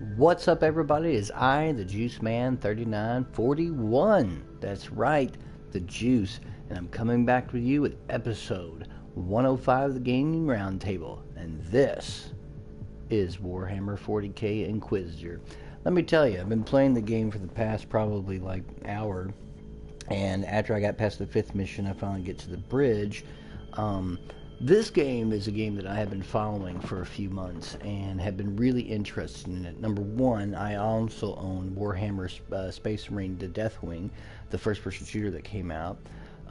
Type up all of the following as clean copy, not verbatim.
What's up, everybody? It's I, the Juice Man 3941. That's right, the Juice, and I'm coming back with you with episode 105 of the Gaming Roundtable, and this is Warhammer 40k Inquisitor. Let me tell you, I've been playing the game for the past probably like hour, and after I got past the 5th mission, I finally get to the bridge. This game is a game that I have been following for a few months and have been really interested in it. Number one, I also own Warhammer Space Marine The Deathwing, the first-person shooter that came out.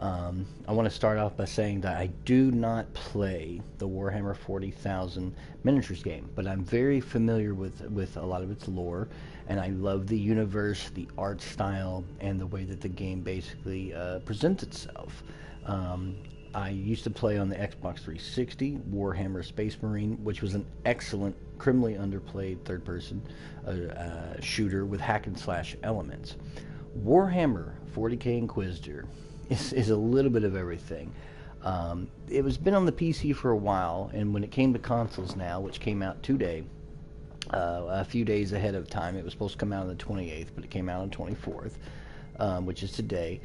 I want to start off by saying that I do not play the Warhammer 40,000 miniatures game, but I'm very familiar with a lot of its lore, and I love the universe, the art style, and the way that the game basically presents itself. I used to play on the Xbox 360 Warhammer Space Marine, which was an excellent, criminally underplayed third-person shooter with hack and slash elements. Warhammer 40k Inquisitor is a little bit of everything. It was been on the PC for a while, and when it came to consoles now, which came out today, a few days ahead of time, it was supposed to come out on the 28th, but it came out on the 24th, which is today.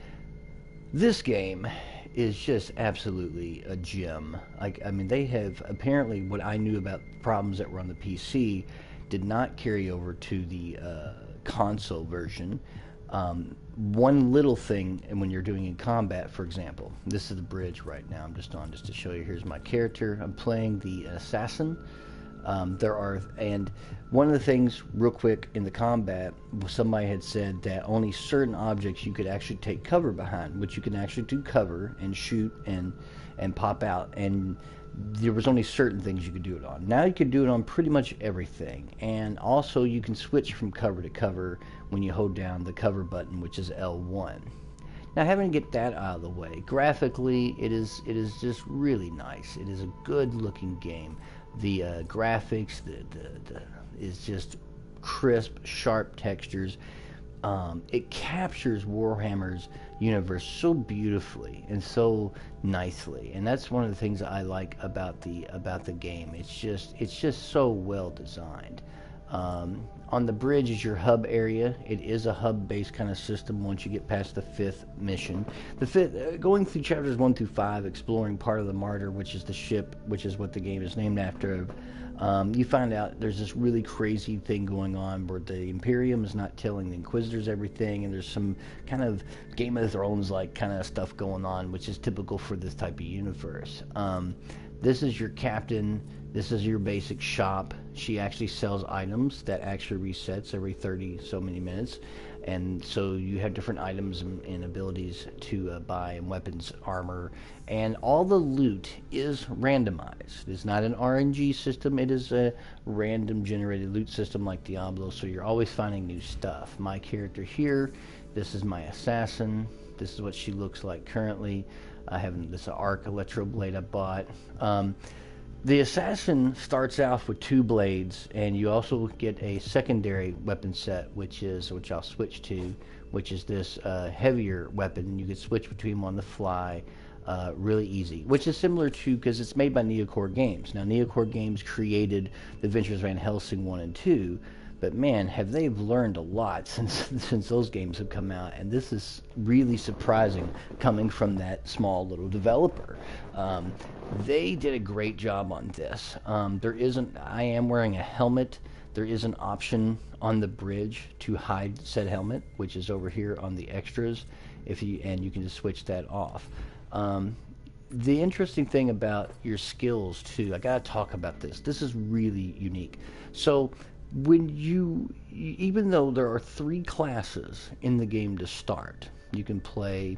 This game is just absolutely a gem. I mean, they have apparently what I knew about problems that were on the PC did not carry over to the console version. One little thing, and when you're doing in combat, for example, this is the bridge right now. I'm just on just to show you. Here's my character. I'm playing the assassin. And one of the things, real quick, in the combat, somebody had said that only certain objects you could actually take cover behind, which you can actually do cover and shoot and pop out, and there was only certain things you could do it on. Now you can do it on pretty much everything, and also you can switch from cover to cover when you hold down the cover button, which is L1. Now, having to get that out of the way, graphically, it is just really nice. It is a good-looking game. The graphics, is just crisp, sharp textures. It captures Warhammer's universe so beautifully and so nicely, and that's one of the things I like about the game. It's just so well designed. On the bridge is your hub area. It is a hub-based kind of system once you get past the 5th mission. The 5th, going through chapters 1 through 5, exploring part of the Martyr, which is the ship, which is what the game is named after. You find out there's this really crazy thing going on where the Imperium is not telling the Inquisitors everything, and there's some kind of Game of Thrones-like kind of stuff going on, which is typical for this type of universe. This is your captain. This is your basic shop. She actually sells items that actually resets every 30 so many minutes, and so you have different items and abilities to buy, and weapons, armor, and all the loot is randomized. It's not an RNG system. It is a random generated loot system like Diablo, so you're always finding new stuff. My character here, this is my assassin. This is what she looks like currently. I have this arc electro blade I bought. The assassin starts off with 2 blades, and you also get a secondary weapon set, which I'll switch to, which is this heavier weapon. You can switch between them on the fly, really easy, which is similar to, because it's made by Neocore Games. Now, Neocore Games created The Adventures of Van Helsing 1 and 2, but man, have they learned a lot since those games have come out, and this is really surprising coming from that small little developer. They did a great job on this. I am wearing a helmet. There is an option on the bridge to hide said helmet, which is over here on the extras, and you can just switch that off. The interesting thing about your skills too, I gotta talk about this. This is really unique. So, even though there are 3 classes in the game to start, you can play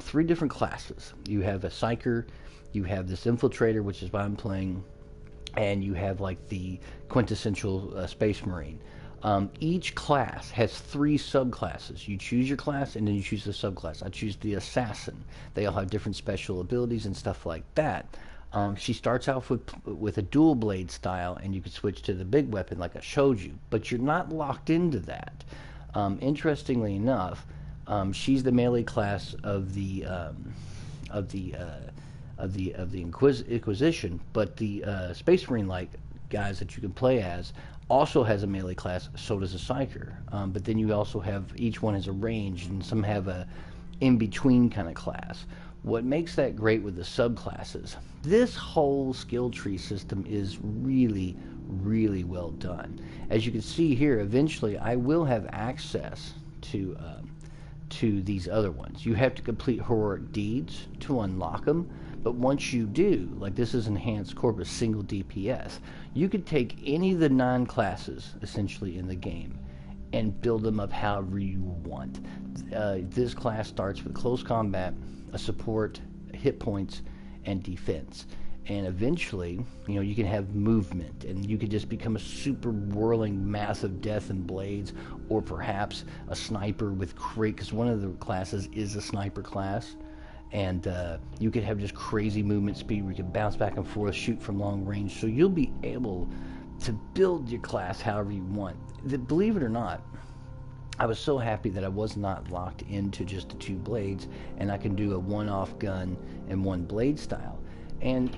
3 different classes. You have a Psyker, you have this Infiltrator, which is what I'm playing, and you have like the quintessential Space Marine. Each class has 3 subclasses. You choose your class, and then you choose the subclass. I choose the Assassin. They all have different special abilities and stuff like that. She starts off with a dual blade style, and you can switch to the big weapon like I showed you, but you're not locked into that. Interestingly enough, she's the melee class of the Inquisition, but the Space Marine like guys that you can play as also has a melee class, so does a psyker. But then you also have, each one has a range, and some have a in-between kind of class. What makes that great with the subclasses, this whole skill tree system is really, really well done. As you can see here, eventually I will have access to these other ones. You have to complete heroic deeds to unlock them, but once you do, like this is enhanced corpus single DPS, you could take any of the 9 classes essentially in the game and build them up however you want. This class starts with close combat, a support, hit points, and defense. And eventually, you can have movement, and you could just become a super whirling mass of death and blades, or perhaps a sniper with because one of the classes is a sniper class. And you could have just crazy movement speed where you can bounce back and forth, shoot from long range. So you'll be able to build your class however you want. Believe it or not, I was so happy that I was not locked into just the 2 blades, and I can do a one-off gun and 1 blade style. And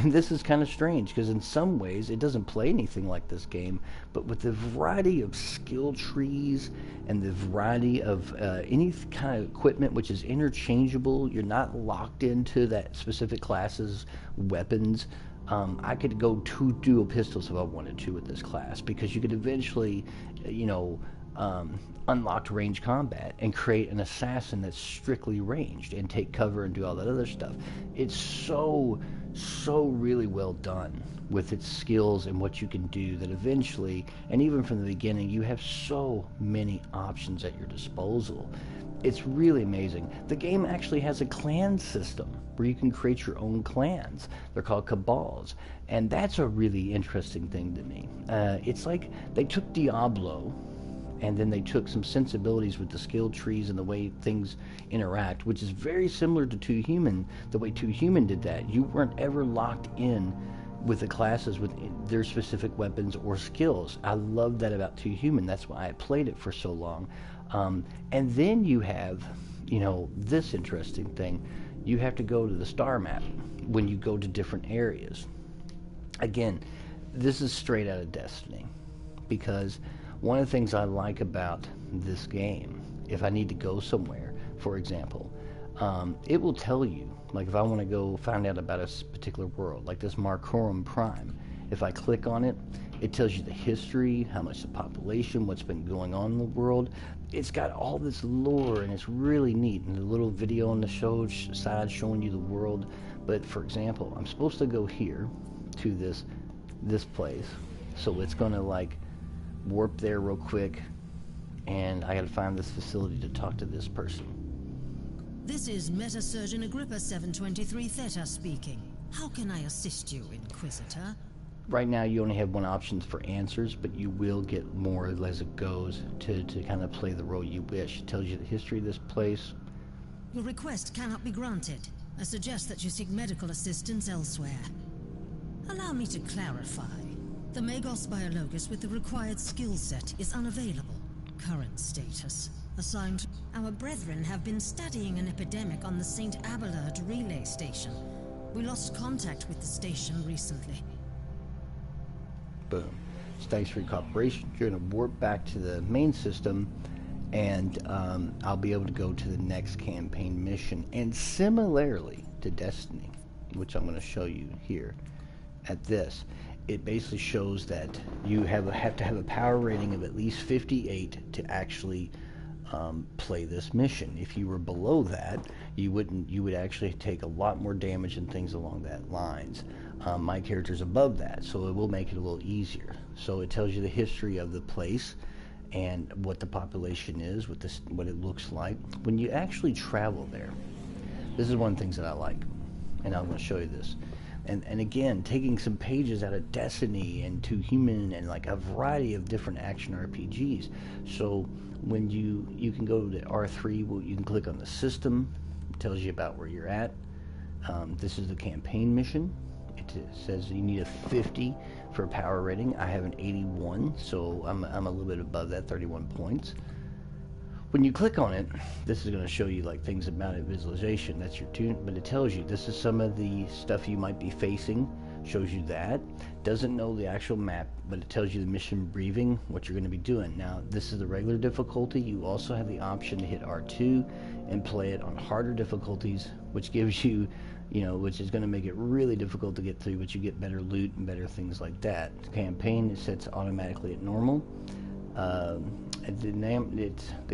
this is kind of strange, because in some ways it doesn't play anything like this game, but with the variety of skill trees and the variety of any kind of equipment which is interchangeable, you're not locked into that specific class's weapons. I could go 2 dual pistols if I wanted to with this class, because you could eventually, unlock range combat and create an assassin that's strictly ranged and take cover and do all that other stuff. It's so really well done with its skills and what you can do, that eventually, and even from the beginning, you have so many options at your disposal. It's really amazing. The game actually has a clan system where you can create your own clans. They're called cabals, and that's a really interesting thing to me. It's like they took Diablo, and then they took some sensibilities with the skill trees and the way things interact, which is very similar to 2 Human. The way 2 Human did that, you weren't ever locked in with the classes with their specific weapons or skills. I love that about 2 Human. That's why I played it for so long. And then you have, this interesting thing. You have to go to the star map when you go to different areas. Again, this is straight out of Destiny, because one of the things I like about this game, if I need to go somewhere, for example, it will tell you, like if I want to go find out about a particular world, like this Marcorum Prime, if I click on it, it tells you the history, how much the population, what's been going on in the world. It's got all this lore, and it's really neat, and a little video on the side showing you the world. But for example, I'm supposed to go here to this place, so it's going to like warp there real quick, and I gotta find this facility to talk to this person. This is Meta Surgeon Agrippa 723 Theta speaking. How can I assist you, Inquisitor? Right now you only have 1 option for answers, but you will get more as it goes to kind of play the role you wish. It tells you the history of this place. Your request cannot be granted. I suggest that you seek medical assistance elsewhere. Allow me to clarify. The Magos Biologus with the required skill set is unavailable. Current status. Assigned. Our brethren have been studying an epidemic on the St. Abelard relay station. We lost contact with the station recently. Boom. Thanks for your cooperation. You're going to warp back to the main system, and I'll be able to go to the next campaign mission. And similarly to Destiny, which I'm going to show you here at this, it basically shows that you have to have a power rating of at least 58 to actually play this mission. If you were below that, you would actually take a lot more damage and things along that lines. My character's above that, so it will make it a little easier. So it tells you the history of the place and what the population is, what it looks like. When you actually travel there, this is one of the things that I like, and I'm going to show you this. And again, taking some pages out of Destiny and 2 Human and like a variety of different action RPGs. So when you can go to R3, well, you can click on the system. It tells you about where you're at. This is the campaign mission. It says you need a 50 for a power rating. I have an 81, so I'm a little bit above that, 31 points. When you click on it, this is going to show you like things about it, visualization. That's your tune, but it tells you this is some of the stuff you might be facing shows you that. Doesn't know the actual map, but it tells you the mission briefing, what you're going to be doing. Now, this is the regular difficulty. You also have the option to hit R2 and play it on harder difficulties, which gives you, which is going to make it really difficult to get through, but you get better loot and better things like that. The campaign, it sets automatically at normal. The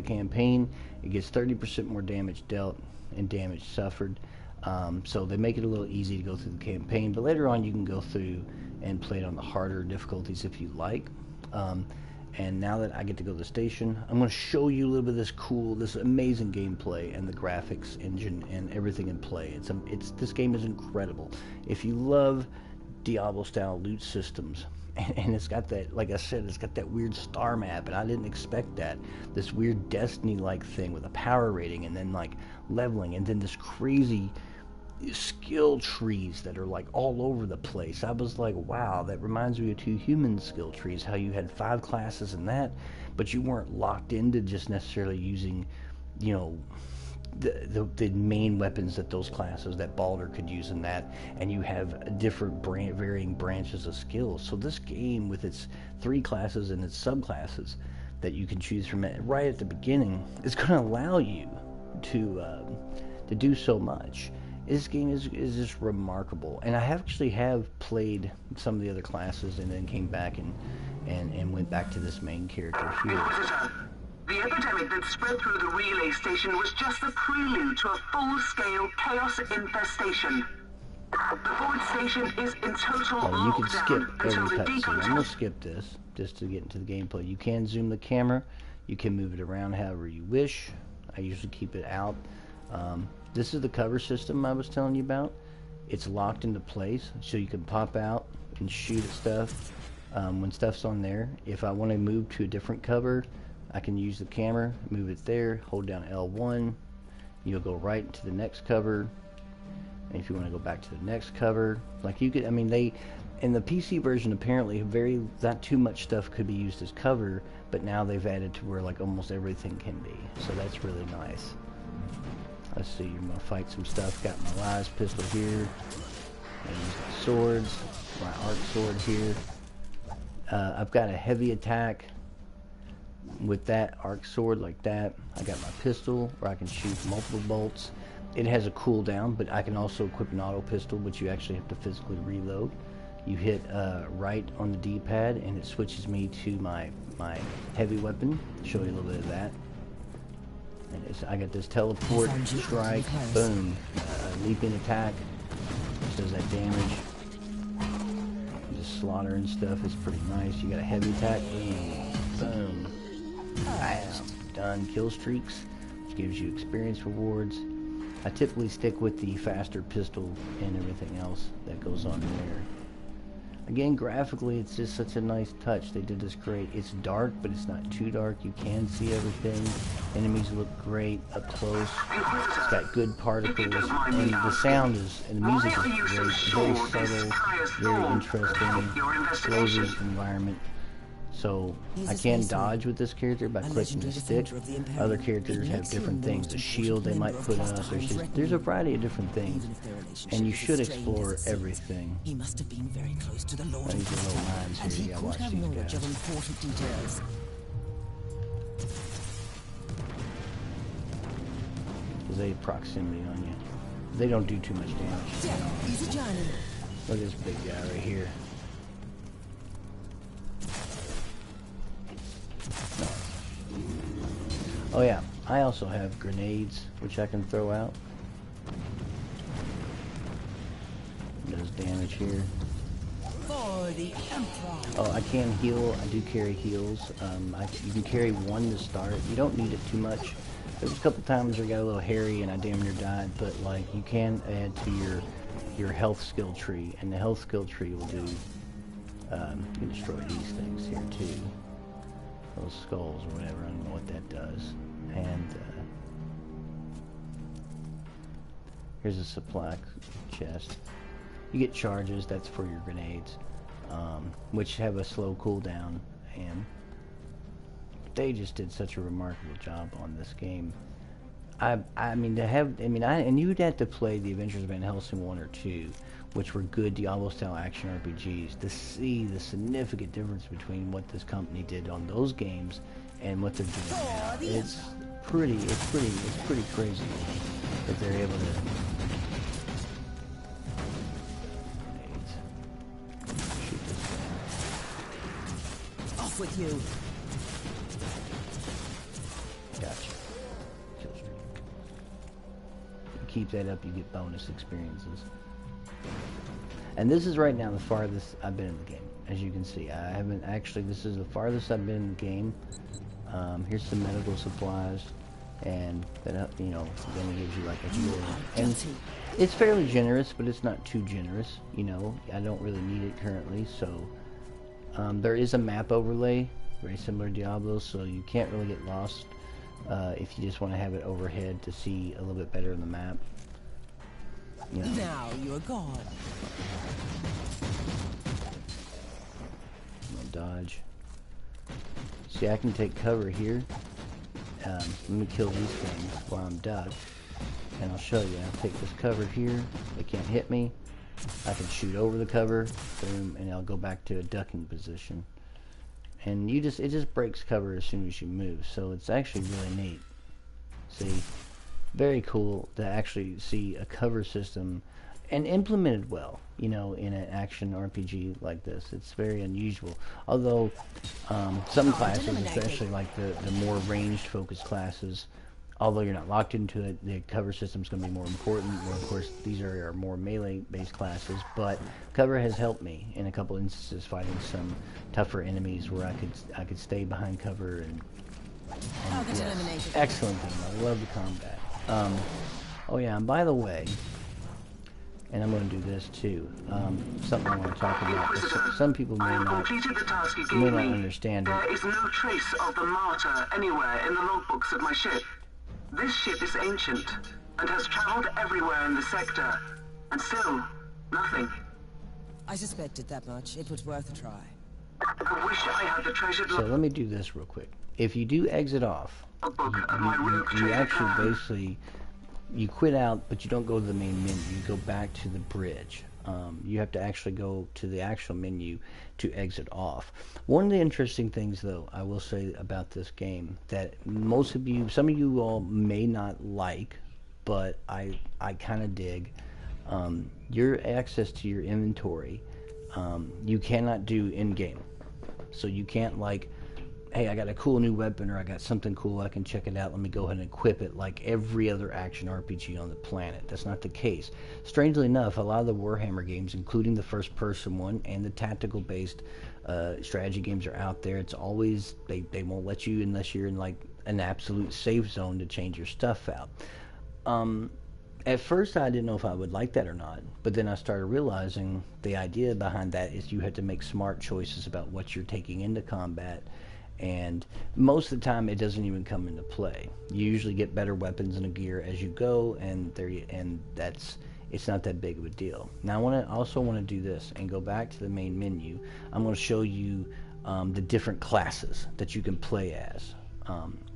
campaign, it gets 30% more damage dealt and damage suffered. So they make it a little easy to go through the campaign, but later on you can go through and play it on the harder difficulties if you like. And now that I get to go to the station, I'm going to show you a little bit of this amazing gameplay and the graphics engine and everything in play. This game is incredible. If you love Diablo-style loot systems, and it's got that, like I said, it's got that weird star map, and I didn't expect that. This weird Destiny-like thing with a power rating, and then like leveling, and then this crazy skill trees that are like all over the place. I was like, wow, that reminds me of Two Humans skill trees, how you had 5 classes in that, but you weren't locked into just necessarily using, the main weapons that those classes, that Baldur could use in that, and you have different varying branches of skills. So this game, with its 3 classes and its subclasses that you can choose from it right at the beginning, is going to allow you to do so much. This game is just remarkable, and I actually have played some of the other classes and then came back and went back to this main character here. Inquisitor, the epidemic that spread through the relay station was just the prelude to a full-scale chaos infestation. The forward station is in total you can skip lockdown until every the cutscene. I'm going to skip this just to get into the gameplay. You can zoom the camera. You can move it around however you wish. I usually keep it out. This is the cover system I was telling you about. It's locked into place, so you can pop out and shoot at stuff when stuff's on there. If I want to move to a different cover, I can use the camera, move it there, hold down L1. You'll go right into the next cover. And if you want to go back to the next cover, like you could, in the PC version, apparently not too much stuff could be used as cover, but now they've added to where like almost everything can be. So that's really nice. Let's see, I'm going to fight some stuff. Got my Wise pistol here. I use my swords, my arc sword here. I've got a heavy attack with that arc sword like that. I got my pistol where I can shoot multiple bolts. It has a cooldown, but I can also equip an auto pistol, which you actually have to physically reload. You hit right on the D-pad and it switches me to my heavy weapon. Show you a little bit of that. And I got this teleport, strike, boom, leaping attack, which does that damage. Just slaughtering stuff is pretty nice. You got a heavy attack, boom, bam, done. Kill streaks, which gives you experience rewards. I typically stick with the faster pistol and everything else that goes on there. Again, graphically, it's just such a nice touch. They did this great. It's dark, but it's not too dark. You can see everything. Enemies look great up close. It's got good particles, and the sound and the music is great. Very subtle, very interesting, closes environment. So I can dodge with this character by clicking the stick. Other characters have different things. The shield they might put up. There's a variety of different things, and you should explore everything. He must have been very close to the Lord. These are little lines And here. he You gotta could watch have these knowledge guys. of important details. Because they have proximity on you. They don't do too much damage. Yeah, he's a giant. Look at this big guy right here. Oh yeah, I also have grenades, which I can throw out. Does damage here. For the Emperor. Oh, I can heal. I do carry heals. You can carry one to start. You don't need it too much. There's a couple times where I got a little hairy and I damn near died, but like you can add to your health skill tree, and the health skill tree will do. You can destroy these things here too. Those skulls or whatever. I don't know what that does. And here's a supply chest. You get charges. That's for your grenades, which have a slow cooldown. And they just did such a remarkable job on this game. I mean to have, I mean, and you'd have to play the Adventures of Van Helsing 1 or 2, which were good Diablo-style action RPGs, to see the significant difference between what this company did on those games and what they're doing now. It's pretty crazy that they're able to. Shoot this thing. Off with you. Gotcha. Kill streak. You keep that up, you get bonus experiences. And this is right now the farthest I've been in the game. As you can see, I haven't actually, this is the farthest I've been in the game. Here's some medical supplies, and then, you know, then it gives you like a heal. And it's fairly generous, but it's not too generous, you know. I don't really need it currently, so there is a map overlay, very similar to Diablo, so you can't really get lost if you just want to have it overhead to see a little bit better in the map. You know. Now you're gone. Dodge. See, I can take cover here. Let me kill these things while I'm ducked, and I'll show you. I'll take this cover here. They can't hit me. I can shoot over the cover, boom, and I'll go back to a ducking position. And it just breaks cover as soon as you move. So it's actually really neat. See, very cool to actually see a cover system and implemented well, you know, in an action RPG like this. It's very unusual. Although some classes, especially like the more ranged focused classes, although you're not locked into it, the cover system's going to be more important. Well, of course, these are more melee based classes, but cover has helped me in a couple instances fighting some tougher enemies where I could stay behind cover and yes, excellent game. I love the combat. Oh yeah, and by the way, and I'm going to do this too. Something I want to talk about. Some people may not understand it. There is no trace of the martyr anywhere in the logbooks of my ship. This ship is ancient and has traveled everywhere in the sector, and still nothing. I suspected that much. It was worth a try. I wish I had the treasured. So let me do this real quick. If you do exit off, you actually basically. You quit out, but you don't go to the main menu. You go back to the bridge. You have to actually go to the actual menu to exit off. One of the interesting things, though, I will say about this game that most of you, some of you all may not like, but I kind of dig. Your access to your inventory, you cannot do in-game. So you can't like, hey, I got a cool new weapon, or I got something cool, I can check it out, let me go ahead and equip it like every other action RPG on the planet. That's not the case. Strangely enough, a lot of the Warhammer games, including the first-person one and the tactical-based strategy games are out there. It's always, they won't let you unless you're in like an absolute safe zone to change your stuff out. At first, I didn't know if I would like that or not, but then I started realizing the idea behind that is you had to make smart choices about what you're taking into combat. And most of the time it doesn't even come into play. You usually get better weapons and gear as you go, and it's not that big of a deal. Now I also want to do this and go back to the main menu. I'm going to show you the different classes that you can play as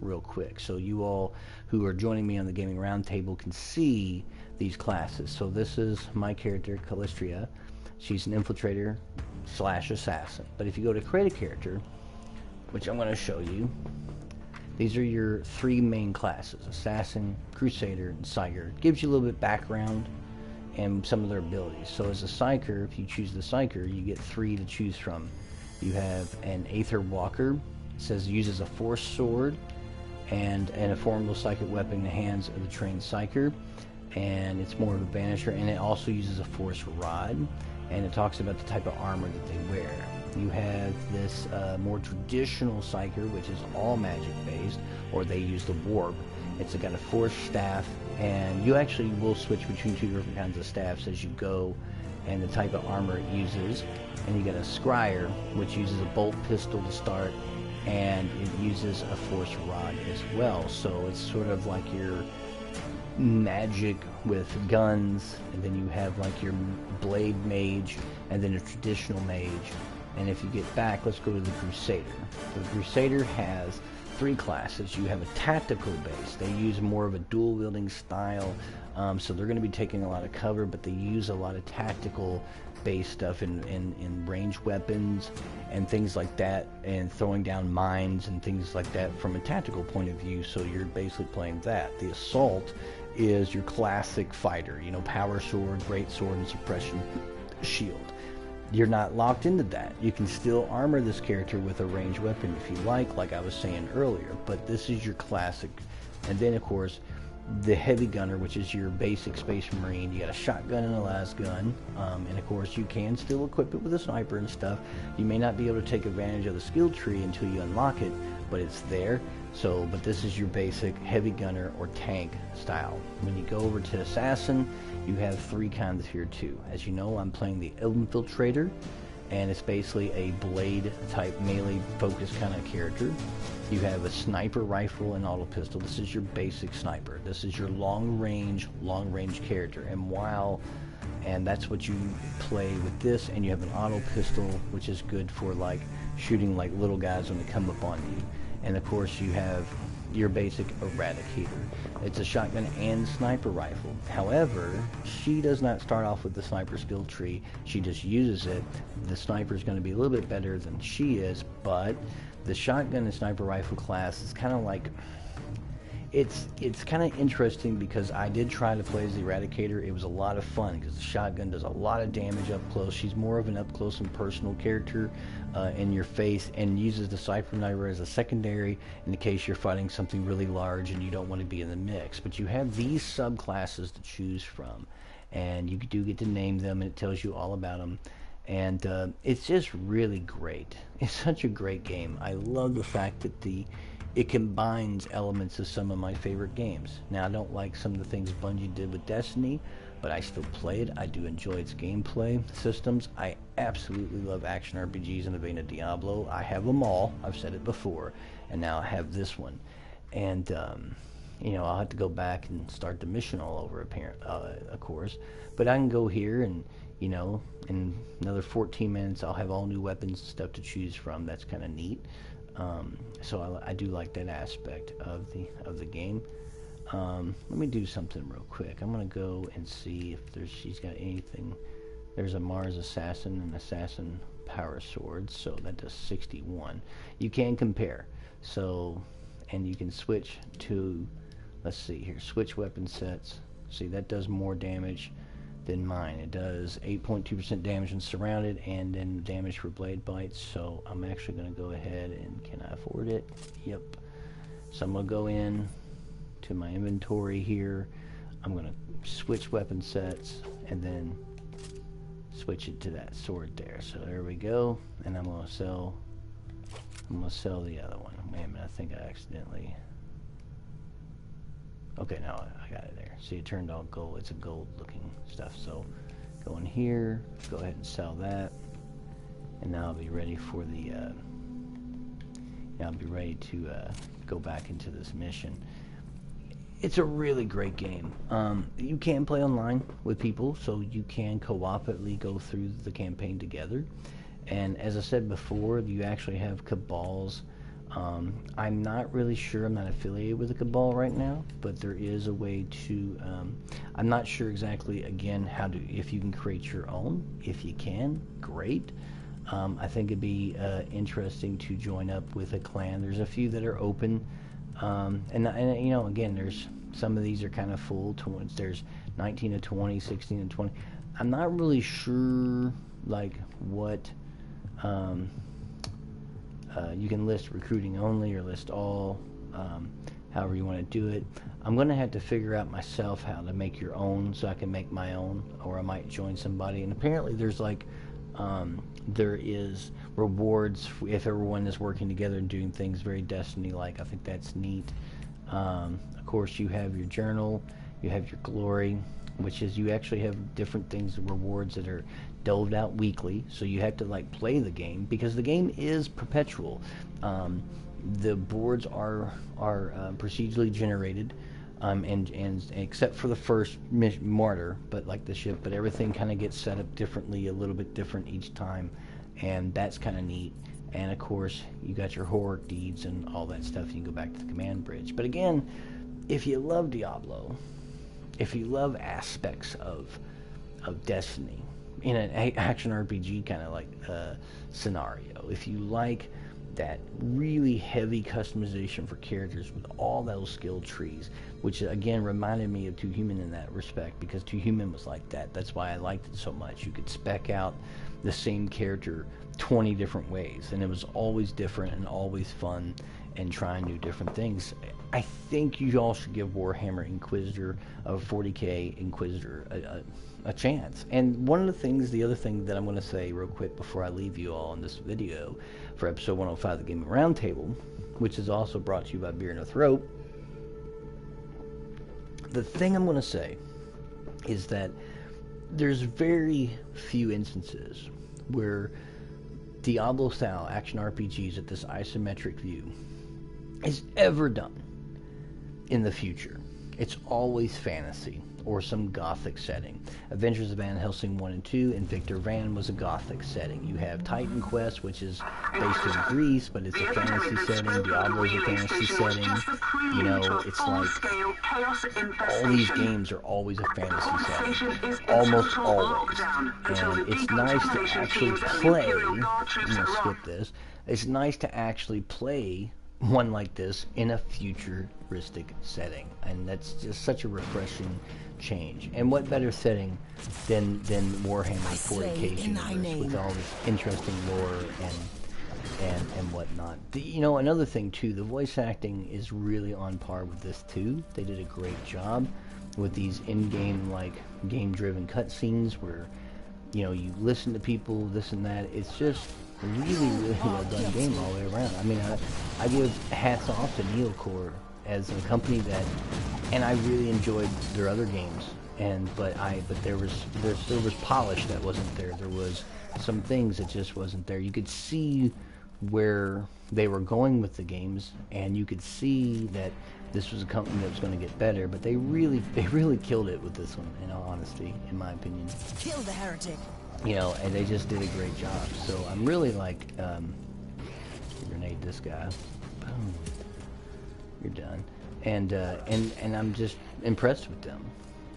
real quick, so you all who are joining me on the Gaming Roundtable can see these classes. So this is my character, Callistria. She's an infiltrator / assassin. But if you go to create a character, which I'm going to show you, these are your three main classes: Assassin, Crusader, and Psyker. It gives you a little bit of background and some of their abilities. So as a Psyker, if you choose the Psyker, you get 3 to choose from. You have an Aether Walker. It says uses a Force Sword and a formidable psychic weapon in the hands of the trained Psyker. And it's more of a banisher, and it also uses a Force Rod. And it talks about the type of armor that they wear. You have this more traditional Psyker, which is all magic based, or they use the warp. It's got a force staff, and you actually will switch between 2 different kinds of staffs as you go, and the type of armor it uses. And you got a Scryer, which uses a bolt pistol to start, and it uses a force rod as well. So it's sort of like your magic with guns, and then you have like your blade mage, and then a traditional mage. And if you get back, let's go to the Crusader. So the Crusader has three classes. You have a tactical base. They use more of a dual wielding style, so they're going to be taking a lot of cover, but they use a lot of tactical base stuff in ranged weapons and things like that, and throwing down mines and things like that from a tactical point of view. So you're basically playing that. The assault is your classic fighter, you know, power sword, great sword, and suppression shield. You're not locked into that. You can still armor this character with a ranged weapon if you like I was saying earlier, but this is your classic. And then of course the heavy gunner, which is your basic Space Marine. You got a shotgun and a las gun, and of course you can still equip it with a sniper and stuff. You may not be able to take advantage of the skill tree until you unlock it, but it's there. So, but this is your basic heavy gunner or tank style. When you go over to assassin, you have three kinds here too. As you know, I'm playing the infiltrator, and it's basically a blade type melee focused kind of character. You have a sniper rifle and auto pistol. This is your basic sniper. This is your long range character. And that's what you play with this. And you have an auto pistol, which is good for like shooting like little guys when they come up on you. And of course you have your basic eradicator. It's a shotgun and sniper rifle. However, she does not start off with the sniper skill tree. She just uses it. The sniper is going to be a little bit better than she is, but the shotgun and sniper rifle class is kind of like, it's kind of interesting because I did try to play as the Eradicator. It was a lot of fun because the shotgun does a lot of damage up close. She's more of an up close and personal character in your face, and uses the sniper as a secondary in the case you're fighting something really large and you don't want to be in the mix. But you have these subclasses to choose from, and you do get to name them, and it tells you all about them. And it's just really great. It's such a great game. I love the fact that it combines elements of some of my favorite games. Now, I don't like some of the things Bungie did with Destiny, but I still play it. I do enjoy its gameplay systems. I absolutely love action RPGs in the vein of Diablo. I have them all. I've said it before. And now I have this one. And, you know, I'll have to go back and start the mission all over, of course. But I can go here and, you know, in another 14 minutes I'll have all new weapons and stuff to choose from. That's kind of neat. So I do like that aspect of the game. Let me do something real quick. I'm gonna go and see if she's got anything. There's a Mars Assassin and Assassin Power Sword, so that does 61. You can compare. So, and you can switch to, let's see here, switch weapon sets. See, that does more damage than mine. It does 8.2% damage when surrounded, and then damage for blade bites. So I'm actually going to go ahead and, can I afford it? Yep. So I'm going to go in to my inventory here. I'm going to switch weapon sets and then switch it to that sword there. So there we go. And I'm going to sell the other one. Wait a minute, I think I accidentally. Okay, now I got it there. See, it turned all gold. It's a gold looking stuff. So go in here, go ahead and sell that, and now I'll be ready for the I'll be ready to go back into this mission. It's a really great game. You can play online with people, so you can co-operatively go through the campaign together. And as I said before, you actually have cabals. I'm not really sure. I'm not affiliated with a cabal right now, but there is a way to. I'm not sure exactly, again, how to. If you can create your own. If you can, great. I think it'd be interesting to join up with a clan. There's a few that are open, and you know, again, there's some of these are kind of full. There's 19 to 20, 16 to 20. I'm not really sure, like what. You can list recruiting only or list all, however you want to do it. I'm going to have to figure out myself how to make your own so I can make my own, or I might join somebody. And apparently there's like, there is rewards if everyone is working together and doing things very Destiny-like. I think that's neat. Of course, you have your journal, you have your glory, which is you actually have different things, rewards that are doled out weekly, so you have to like play the game because the game is perpetual. The boards are procedurally generated, and except for the first martyr, but like the ship, but everything kind of gets set up differently, a little bit different each time, and that's kind of neat. And of course, you got your horror deeds and all that stuff. You can go back to the command bridge. But again, if you love Diablo, if you love aspects of Destiny in an action RPG kind of like scenario, if you like that really heavy customization for characters with all those skill trees, which again reminded me of Two Human in that respect, because Two Human was like that. That's why I liked it so much. You could spec out the same character 20 different ways, and it was always different and always fun and trying new different things. I think you all should give Warhammer Inquisitor of 40k Inquisitor a chance. And one of the things, the other thing that I'm going to say real quick before I leave you all in this video for episode 105 of the Gaming Roundtable, which is also brought to you by Beer in a Throat, the thing I'm going to say is that there's very few instances where Diablo-style action RPGs at this isometric view is ever done in the future. It's always fantasy or some gothic setting. Adventures of Van Helsing 1 and 2 and Victor Van was a gothic setting. You have Titan Quest, which is based in Greece, but it's a fantasy setting. Diablo's a fantasy setting. You know, it's like all these games are always a fantasy setting. Almost always. And it's nice to actually play. I'm going to skip this. It's nice to actually play one like this in a futuristic setting, and that's just such a refreshing change. And what better setting than Warhammer 40k universe with all this interesting lore and whatnot. You know, another thing too, the voice acting is really on par with this too. They did a great job with these in-game, like game-driven cutscenes where, you know, you listen to people, this and that. It's just really well done game all the way around. I mean, I give hats off to Neocore as a company that, and I really enjoyed their other games. But there was polish that wasn't there. There was some things that just wasn't there. You could see where they were going with the games, and you could see that this was a company that was going to get better. But they really killed it with this one, in all honesty, in my opinion. Kill the heretic. You know, and they just did a great job. So I'm really like, grenade this guy. Boom. You're done. And I'm just impressed with them.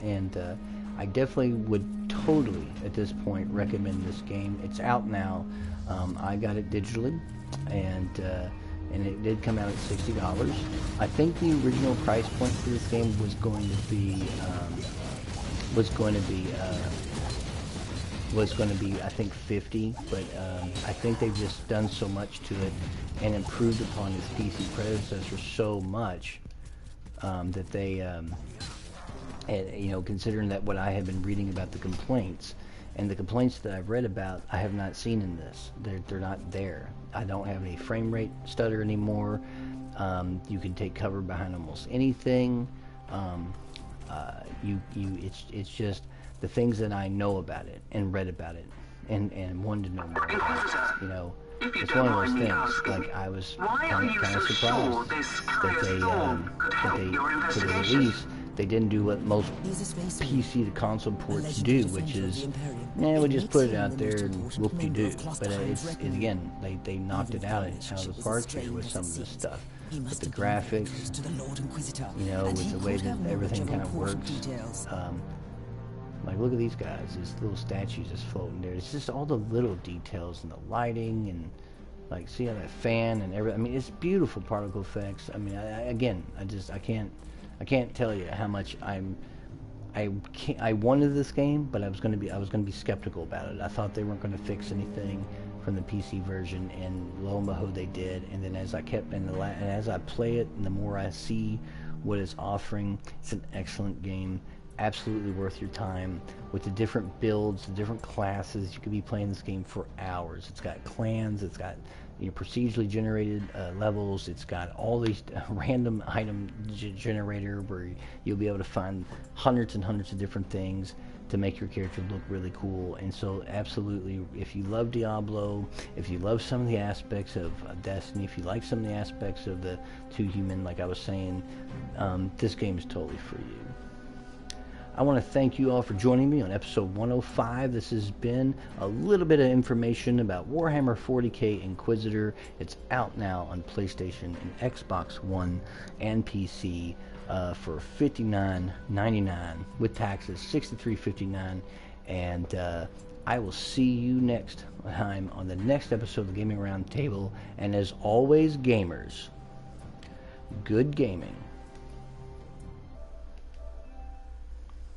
And I definitely would totally, at this point, recommend this game. It's out now. I got it digitally, and it did come out at $60. I think the original price point for this game was going to be I think 50, but I think they've just done so much to it and improved upon its PC predecessor so much that they, you know, considering that what I have been reading about the complaints, and the complaints that I've read about, I have not seen in this. They're not there. I don't have any frame rate stutter anymore. You can take cover behind almost anything. It's just the things that I know about it and read about it and wanted to know more about it. You know, it's one of those things. Like, I was kind of surprised that for the release, they didn't do what most PC to console ports do, which is, we'll just put it out there and whoop-de-doo. But again, they knocked it out of the park here with some of this stuff. With the graphics, you know, with the way that everything kind of works. Like, look at these guys, these little statues just floating there. It's just all the little details and the lighting, and like, see how that fan and everything. I mean, it's beautiful particle effects. I mean, I can't tell you how much I wanted this game, but I was going to be skeptical about it. I thought they weren't going to fix anything from the PC version, and lo and behold, they did. And then as I play it, and the more I see what it's offering, it's an excellent game. Absolutely worth your time. With the different builds, the different classes, you could be playing this game for hours. It's got clans, it's got, you know, procedurally generated levels, it's got all these random item generator where you'll be able to find hundreds and hundreds of different things to make your character look really cool. And so absolutely, if you love Diablo, if you love some of the aspects of Destiny, if you like some of the aspects of the Two Human, like I was saying, this game is totally for you. I want to thank you all for joining me on episode 105. This has been a little bit of information about Warhammer 40k Inquisitor. It's out now on PlayStation and Xbox One and PC for $59.99 with taxes, $63.59. And I will see you next time on the next episode of the Gaming Roundtable. And as always, gamers, good gaming.